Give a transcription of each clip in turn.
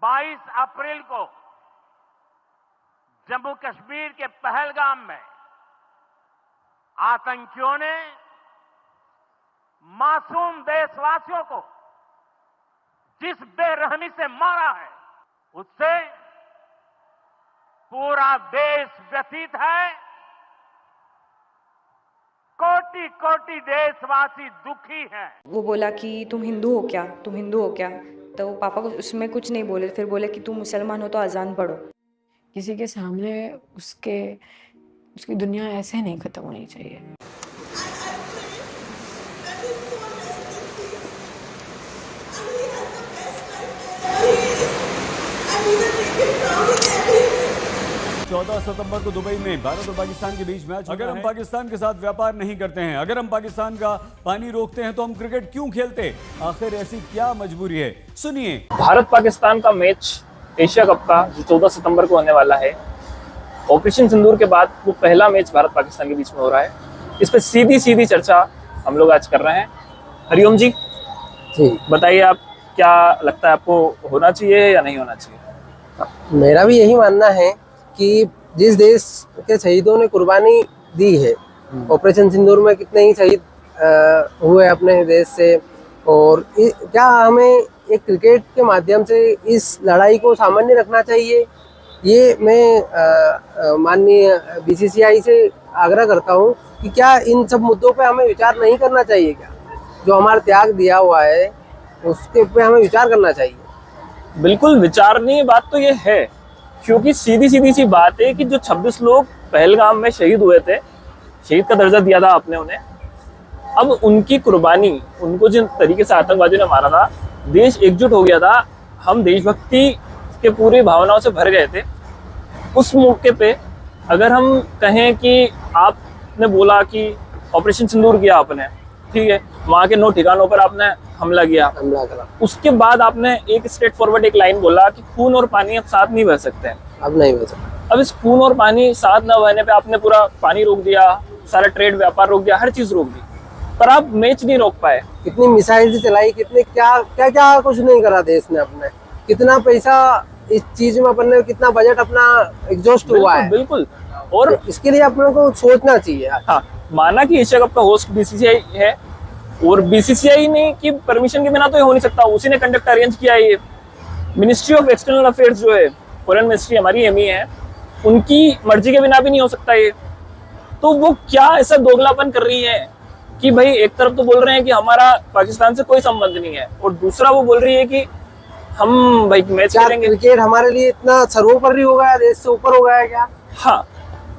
22 अप्रैल को जम्मू कश्मीर के पहलगाम में आतंकियों ने मासूम देशवासियों को जिस बेरहमी से मारा है, उससे पूरा देश व्यथित है। कोटि कोटि देशवासी दुखी हैं। वो बोला कि तुम हिंदू हो क्या, तुम हिंदू हो क्या? तो पापा को उसमें कुछ नहीं बोले, फिर बोले कि तुम मुसलमान हो तो अजान पढ़ो। किसी के सामने उसकी दुनिया ऐसे नहीं खत्म होनी चाहिए। चौदह सितंबर को दुबई में भारत और पाकिस्तान के बीच मैच। अगर हम पाकिस्तान के साथ व्यापार नहीं करते हैं, अगर हम पाकिस्तान का पानी रोकते हैं, तो हम क्रिकेट क्यों खेलते? आखिर ऐसी क्या मजबूरी है? सुनिए। भारत पाकिस्तान का मैच एशिया कप का जो 14 सितंबर को होने वाला है, ऑपरेशन सिंदूर के बाद वो पहला मैच भारत पाकिस्तान के बीच में हो रहा है। इस पर सीधी चर्चा हम लोग आज कर रहे हैं। हरिओम जी, बताइए, आप क्या लगता है, आपको होना चाहिए या नहीं होना चाहिए? मेरा भी यही मानना है कि जिस देश के शहीदों ने कुर्बानी दी है, ऑपरेशन सिंदूर में कितने ही शहीद हुए अपने देश से, और क्या हमें एक क्रिकेट के माध्यम से इस लड़ाई को सामान्य रखना चाहिए? ये मैं माननीय बीसीसीआई से आग्रह करता हूँ कि क्या इन सब मुद्दों पे हमें विचार नहीं करना चाहिए? क्या जो हमारा त्याग दिया हुआ है उसके पे हमें विचार करना चाहिए? बिल्कुल विचारणीय बात तो ये है, क्योंकि सीधी सी बात है कि जो 26 लोग पहलगाम में शहीद हुए थे, शहीद का दर्जा दिया था आपने उन्हें, अब उनकी कुर्बानी, उनको जिन तरीके से आतंकवादियों ने मारा था, देश एकजुट हो गया था, हम देशभक्ति के पूरी भावनाओं से भर गए थे। उस मौके पे अगर हम कहें कि आपने बोला कि ऑपरेशन सिंदूर किया आपने, ठीक है, वहाँ के 9 ठिकानों पर आपने हमला करा, उसके बाद आपने एक स्ट्रेट फॉरवर्ड एक लाइन बोला कि खून और पानी अब साथ नहीं बह सकते हैं। अब नहीं बह सकते। अब इस खून और पानी साथ न बहने पे आपने पूरा पानी रोक दिया, सारा ट्रेड व्यापार रोक दिया, हर चीज रोक दी, पर आप मैच नहीं रोक पाए। कितनी मिसाइल चलाई, कितने क्या कुछ नहीं करा देश ने अपने, कितना पैसा इस चीज में अपन ने, कितना बजट अपना एग्जॉस्ट हुआ है। बिल्कुल, और इसके लिए अपने को सोचना चाहिए। हाँ, माना कि एशिया कप का होस्ट बीसीसीआई है, और बीसीसीआई ने की परमिशन के बिना तो ये हो नहीं सकता, उसी ने कंडक्ट अरेंज किया है। ये मिनिस्ट्री ऑफ एक्सटर्नल अफेयर्स जो है, फॉरेन मिनिस्ट्री हमारी एमई है, उनकी मर्जी के बिना भी नहीं हो सकता ये। तो वो क्या ऐसा दोगलापन कर रही है कि भाई एक तरफ तो बोल रहे हैं कि हमारा पाकिस्तान से कोई संबंध नहीं है, और दूसरा वो बोल रही है कि हम भाई मैच खेलेंगे। क्रिकेट हमारे लिए इतना सर्वोपरि हो गया, देश से ऊपर हो गया है क्या? हाँ,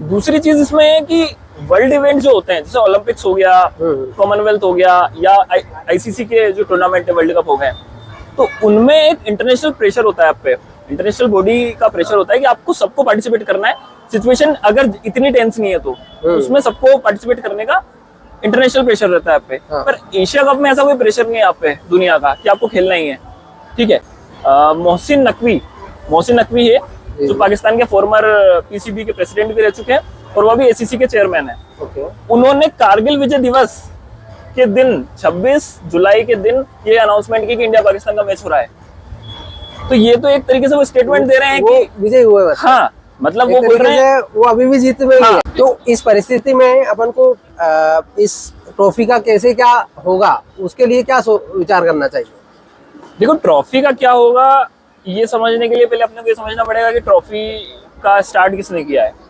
दूसरी चीज इसमें है कि वर्ल्ड इवेंट जो होते हैं, जैसे ओलंपिक्स हो गया, कॉमनवेल्थ हो गया, या आईसीसी के जो टूर्नामेंट है, वर्ल्ड कप हो गए, तो उनमें एक इंटरनेशनल प्रेशर होता है आप पे, इंटरनेशनल बॉडी का प्रेशर होता है कि आपको सबको पार्टिसिपेट करना है। सिचुएशन अगर इतनी टेंस नहीं है तो उसमें सबको पार्टिसिपेट करने का इंटरनेशनल प्रेशर रहता है आप पे। पर एशिया कप में ऐसा कोई प्रेशर नहीं है आप पे दुनिया का कि आपको खेलना ही है, ठीक है। मोहसिन नकवी है जो पाकिस्तान के फॉर्मर पीसीबी के प्रेसिडेंट भी रह चुके हैं, और वह भी एसीसी के चेयरमैन है। उन्होंने कारगिल विजय दिवस के दिन 26 जुलाई के दिन ये अनाउंसमेंट की कि इंडिया पाकिस्तान का मैच हो रहा है। तो ये तो एक तरीके से वो स्टेटमेंट दे रहे हैं कि विजय हुए। हाँ, मतलब वो बोल रहे हैं वो अभी भी जीत में ही है। तो इस परिस्थिति में अपन को इस ट्रॉफी का कैसे क्या होगा, उसके लिए क्या विचार करना चाहिए? देखो, ट्रॉफी का क्या होगा ये समझने के लिए पहले अपने को ये समझना पड़ेगा कि ट्रॉफी का स्टार्ट किसने किया है।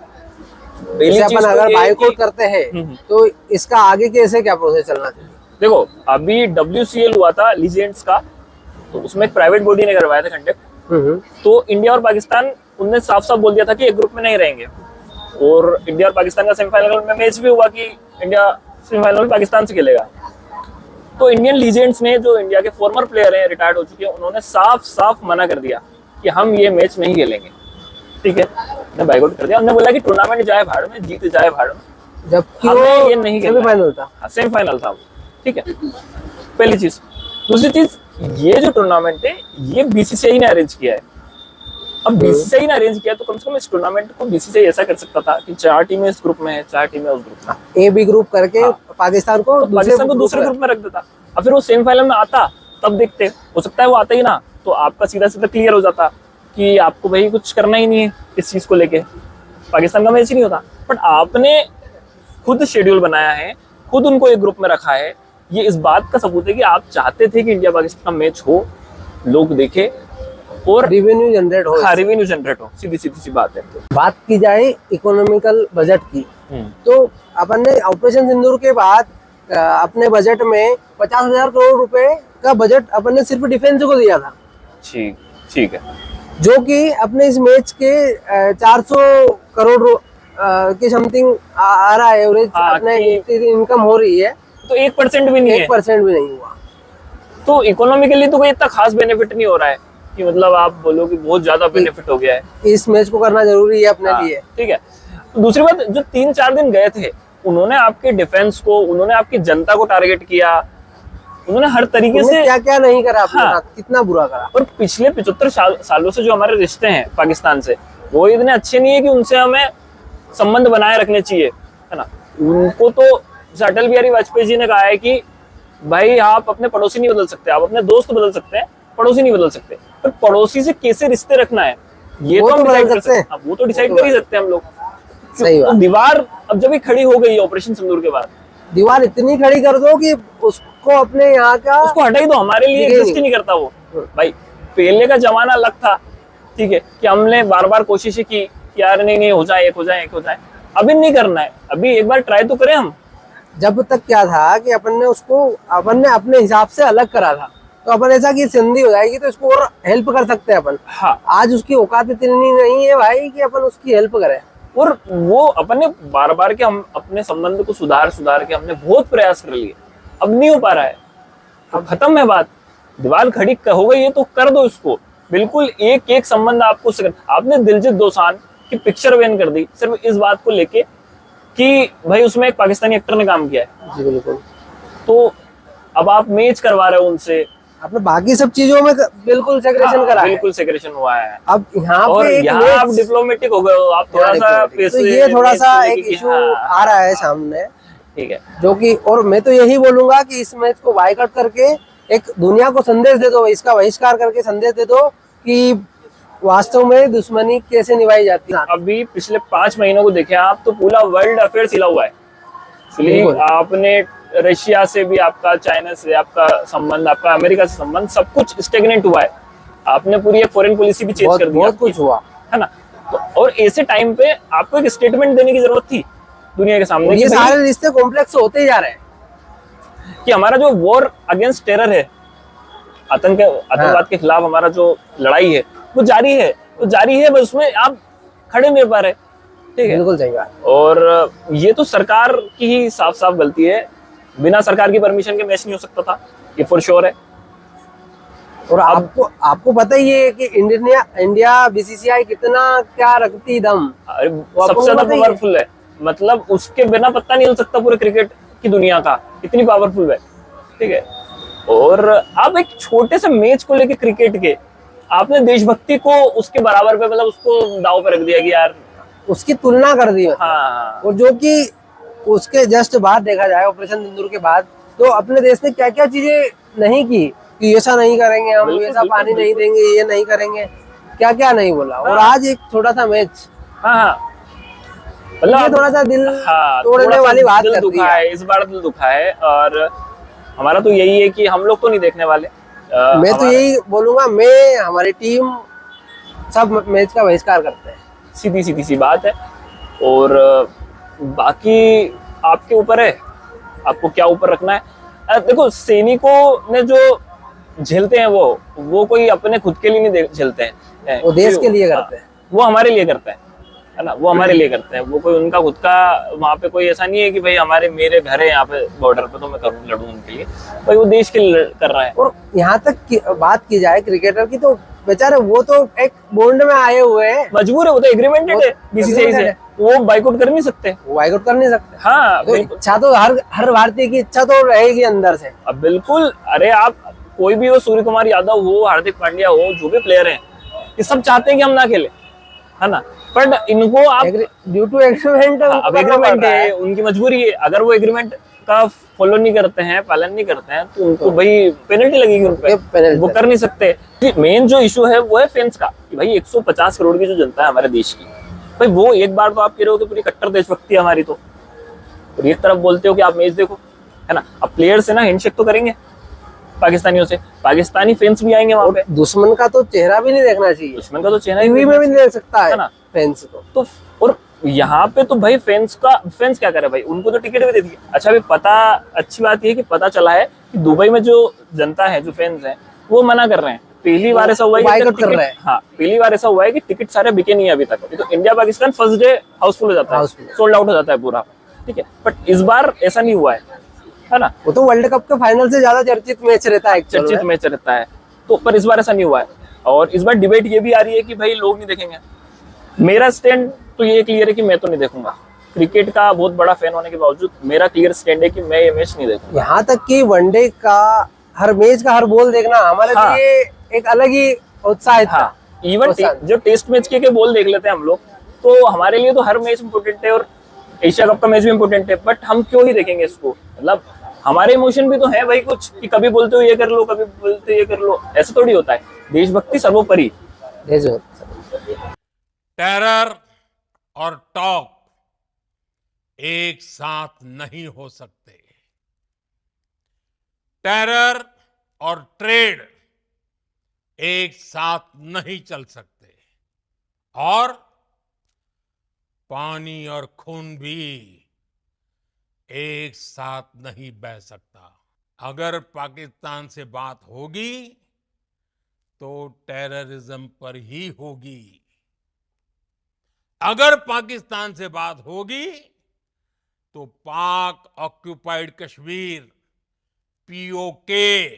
अपन अगर बायकॉट करते हैं तो इसका आगे कैसे क्या प्रोसेस चलना चाहिए? देखो, अभी WCL हुआ था लीजेंड्स का, तो उसमें एक प्राइवेट बॉडी ने करवाया था कंडक्ट। तो इंडिया और पाकिस्तान, उनने साफ बोल दिया था कि एक ग्रुप में नहीं रहेंगे, और इंडिया और पाकिस्तान का सेमीफाइनल में मैच भी हुआ कि इंडिया सेमीफाइनल में पाकिस्तान से खेलेगा। तो इंडियन लीजेंड्स ने, जो इंडिया के फॉर्मर प्लेयर हैं, रिटायर्ड हो चुके हैं, उन्होंने साफ मना कर दिया कि हम ये मैच नहीं खेलेंगे, ठीक है, उन्होंने बायकॉट कर दिया। उन्होंने बोला कि टूर्नामेंट जाए भाड़ में, जीत जाए भाड़ में, जबकि ये नहीं सेमीफाइनल था। हाँ, सेमीफाइनल था वो, ठीक है, पहली चीज। दूसरी चीज, ये जो टूर्नामेंट है ये बीसीसीआई ने अरेंज किया है। अब बीसीसीआई ने अरेंज किया तो कम से कम इस टूर्नामेंट को बीसीसीआई ऐसा कर सकता था कि 4 टीमें इस ग्रुप में है, 4 टीमें उस ग्रुप में, ए बी ग्रुप करके पाकिस्तान को दूसरे ग्रुप में रख देता। और फिर वो सेमीफाइनल में आता, तब देखते, हो सकता है वो आता ही ना, तो आपका सीधा सीधा क्लियर हो जाता कि आपको भाई कुछ करना ही नहीं है इस चीज को लेके, पाकिस्तान का मैच ही नहीं होता। बट आपने खुद शेड्यूल बनाया है, खुद उनको एक ग्रुप में रखा है, ये इस बात का सबूत है कि आप चाहते थे कि इंडिया पाकिस्तान का मैच हो, लोग देखे और रेवेन्यू जनरेट हो। हाँ, रेवेन्यू जनरेट हो, सीधी सीधी सी बात है। बात की जाए इकोनॉमिकल बजट की, तो अपन ने ऑपरेशन सिंदूर के बाद अपने बजट में 50,000 करोड़ रुपए का बजट अपन ने सिर्फ डिफेंस को दिया था। ठीक ठीक है, जो कि अपने इस मैच के 400 करोड़ के समथिंग आ रहा है एवरेज, अपने इनकम हो रही है, तो 1% भी नहीं है, 1% भी नहीं हुआ। तो इकोनॉमिकली तो कोई इतना खास बेनिफिट नहीं हो रहा है कि मतलब आप बोलो कि बहुत ज्यादा बेनिफिट हो गया है। इस मैच को करना जरूरी है अपने लिए। ठीक है। दूसरी बात, जो 3-4 दिन गए थे, उन्होंने आपके डिफेंस को, उन्होंने आपकी जनता को टारगेट किया, उन्होंने हर तरीके से क्या क्या नहीं करा अपने साथ, कितना बुरा करा। और पिछले 75 सालों से जो हमारे रिश्ते हैं पाकिस्तान से, वो इतने अच्छे नहीं है कि उनसे हमें संबंध बनाए रखने चाहिए, है ना। उनको तो अटल बिहारी वाजपेयी जी ने कहा है कि भाई आप अपने पड़ोसी नहीं बदल सकते, आप अपने दोस्त बदल सकते हैं, पड़ोसी नहीं बदल सकते। पर पड़ोसी से कैसे रिश्ते रखना है ये तो हम डिसाइड कर सकते हैं, वो तो डिसाइड कर ही सकते हैं हम लोग। सही बात। दीवार अब जब भी खड़ी हो गई ऑपरेशन सिंदूर के बाद, दीवार इतनी खड़ी कर दो कि उसको अपने यहाँ का, उसको हटा ही दो, हमारे लिए एग्जिस्ट ही नहीं करता वो। भाई पहले का जमाना अलग था, ठीक है, कि हमने बार बार कोशिशें की कि यार नहीं हो जाए, एक हो जाए, एक हो जाए। अभी नहीं करना है, अभी एक बार ट्राई तो करें हम। जब तक क्या था कि अपन ने अपने हिसाब से अलग करा था, तो अपन ऐसा कि संधि हो जाएगी तो इसको और हेल्प कर सकते हैं अपन। हाँ, आज उसकी औकात इतनी नहीं है भाई कि अपन उसकी हेल्प करें। और वो अपन ने बार बार के हम अपने संबंध को सुधार के हमने बहुत प्रयास कर लिए, अब नहीं हो पा रहा है। अब खत्म है बात, दीवार खड़ी हो गई है तो कर दो इसको। बिल्कुल एक एक संबंध आपको आपने दिलजीत दोसांझ की पिक्चर बैन कर दी सिर्फ इस बात को लेके कि भाई उसमें एक पाकिस्तानी एक्टर ने काम किया है। जी बिल्कुल। तो अब आप मैच करवा रहे हो उनसे, आपने बाकी सब चीजों में बिल्कुल सेग्रेशन करा है। बिल्कुल सेग्रेशन हुआ है। अब यहाँ और पे यहाँ आप डिप्लोमेटिक हो गए हो, आप थोड़ा सा तो ये थोड़ा सा एक इशू आ रहा है सामने, ठीक है, जो कि, और मैं तो यही बोलूंगा कि इस मैच को बायकॉट करके एक दुनिया को संदेश दे दो, इसका बहिष्कार करके संदेश दे दो कि वास्तव में दुश्मनी कैसे निभाई जाती है। अभी पिछले 5 महीनों को देखें आप तो पूरा वर्ल्ड अफेयर हिला हुआ है। आपने रशिया से भी आपका, चाइना से आपका संबंध, आपका अमेरिका से संबंध, सब कुछ स्टेगनेंट हुआ है। आपने पूरी एक फॉरेन पॉलिसी भी चेंज कर दी, बहुत कुछ हुआ है ना। तो और ऐसे टाइम पे आपको एक स्टेटमेंट देने की जरूरत थी दुनिया के सामने। ये सारे रिश्ते कॉम्प्लेक्स होते ही जा रहे हैं कि हमारा जो वॉर अगेंस्ट टेरर है, आतंकवाद के खिलाफ हमारा जो लड़ाई है वो जारी है, बस उसमें आप खड़े नहीं पा रहे। ठीक है, बिल्कुल सही बात। और ये तो सरकार की ही साफ साफ गलती है। बिना सरकार की परमिशन के मैच नहीं हो सकता था, ये फॉर श्योर है। और आपको पता ही है कि इंडिया बीसीसीआई कितना क्या रखती दम, सबसे ज्यादा पावरफुल है। मतलब उसके बिना पत्ता नहीं हिल सकता पूरे क्रिकेट की दुनिया का, इतनी पावरफुल है। ठीक है, और आप एक छोटे से मैच को लेके क्रिकेट के आपने देशभक्ति को उसके बराबर पे, मतलब उसको दाव पे रख दिया कि यार उसकी तुलना कर दी। हाँ, और जो कि उसके जस्ट बाद देखा जाए ऑपरेशन सिंदूर के बाद, तो अपने देश ने क्या क्या चीजें नहीं की कि ऐसा नहीं करेंगे हम, ऐसा पानी नहीं देंगे, ये नहीं करेंगे, क्या क्या नहीं बोला। और आज एक छोटा सा मैच, मतलब थोड़ा सा दिल तोड़ने वाली बात दुखा है, इस बार दिल दुखा है। और हमारा तो यही है कि हम लोग तो नहीं देखने वाले। मैं तो यही बोलूंगा, मैं, हमारी टीम सब मैच का बहिष्कार करते हैं, सीधी सी बात है। और बाकी आपके ऊपर है, आपको क्या ऊपर रखना है। देखो, सैनिकों ने जो झेलते हैं वो कोई अपने खुद के लिए नहीं झेलते हैं, वो देश के लिए करते हैं, वो हमारे लिए करते हैं, है ना, वो हमारे लिए करते हैं। वो कोई उनका खुद का वहाँ पे कोई ऐसा नहीं है कि भाई मेरे घर है यहाँ पे बॉर्डर पे तो मैं करूँ, लड़ूं उनके लिए। भाई वो देश के लिए कर रहा है। और यहाँ तक बात की जाए क्रिकेटर की, तो बेचारे वो तो एक बॉन्ड में आए हुए हैं, मजबूर है, वो तो एग्रीमेंटेड है बीसीसीआई से, वो बाइकआउट कर नहीं सकते, वो बाइकआउट कर नहीं सकते। हाँ, तो इच्छा तो हर भारतीय की इच्छा तो रहेगी अंदर से। अब बिल्कुल, अरे आप कोई भी हो, सूर्य कुमार यादव हो, हार्दिक पांड्या हो, जो भी प्लेयर हैं, ये सब चाहते हैं कि हम ना खेले, है ना। बट इनको आप ड्यू टू एग्रीमेंट, अब एग्रीमेंट है, उनकी मजबूरी है। अगर वो एग्रीमेंट का फॉलो नहीं करते हैं, पालन नहीं करते हैं, तो उनको भाई पेनल्टी लगेगी उन पे, penalty वो कर नहीं सकते। मेन जो इशू है वो है फैंस का, कि भाई 150 करोड़ की जो जनता है हमारे देश की, भाई वो एक बार तो आप कह रहे हो कि पूरी कट्टर देशभक्ति है हमारी, तो और एक तरफ बोलते हो कि आप मैच देखो, है ना। अब प्लेयर्स है ना, हैंडशेक तो करेंगे पाकिस्तानियों से, पाकिस्तानी फैंस भी आएंगे वहां पे। दुश्मन का तो चेहरा भी नहीं देखना चाहिए, दुश्मन का तो चेहरा टीवी में भी नहीं देख सकता है ना। फैंस को। तो और यहाँ पे तो भाई फैंस क्या करे भाई, उनको तो टिकट भी दे दी। अच्छा भाई पता, अच्छी बात ये है कि पता चला है कि दुबई में जो जनता है, जो फैंस हैं, वो मना कर रहे हैं। पहली बार ऐसा हुआ है बाइकआउट कर रहे हैं। हाँ, पहली बार ऐसा हुआ है कि टिकट सारे बिके नहीं है अभी तक। तो India Pakistan first day Housefull हो जाता है, सोल्ड आउट हो जाता है पूरा, ठीक है। बट इस बार ऐसा नहीं हुआ है ना। वो तो वर्ल्ड कप के फाइनल से ज्यादा चर्चित मैच रहता है, चर्चित मैच रहता है, तो पर इस बार ऐसा नहीं हुआ है। और इस बार डिबेट ये भी आ रही है कि भाई लोग नहीं देखेंगे। मेरा स्टैंड तो ये क्लियर है कि मैं तो नहीं देखूंगा। क्रिकेट का बहुत बड़ा फैन होने के बावजूद मेरा क्लियर स्टैंड है कि मैं ये मैच नहीं देखूंगा। यहाँ तक कि वनडे का हर मैच का हर बॉल देखना हमारे लिए एक अलग ही उत्साह था। इवन जो टेस्ट मैच के बॉल देख लेते हैं हम लोग, तो हमारे लिए तो हर मैच इंपोर्टेंट है, और एशिया कप का मैच भी इंपोर्टेंट है। बट हम क्यों ही देखेंगे इसको, मतलब हमारे इमोशन भी तो है भाई कुछ, कि कभी बोलते हो ये कर लो, कभी बोलते हो ये कर लो, ऐसा थोड़ी होता है। देशभक्ति सर्वोपरि। टेरर और टॉक एक साथ नहीं हो सकते। टेरर और ट्रेड एक साथ नहीं चल सकते, और पानी और खून भी एक साथ नहीं बह सकता। अगर पाकिस्तान से बात होगी तो टेररिज्म पर ही होगी। अगर पाकिस्तान से बात होगी तो पाक ऑक्युपाइड कश्मीर, पीओके,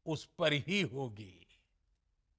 उस पर ही होगी।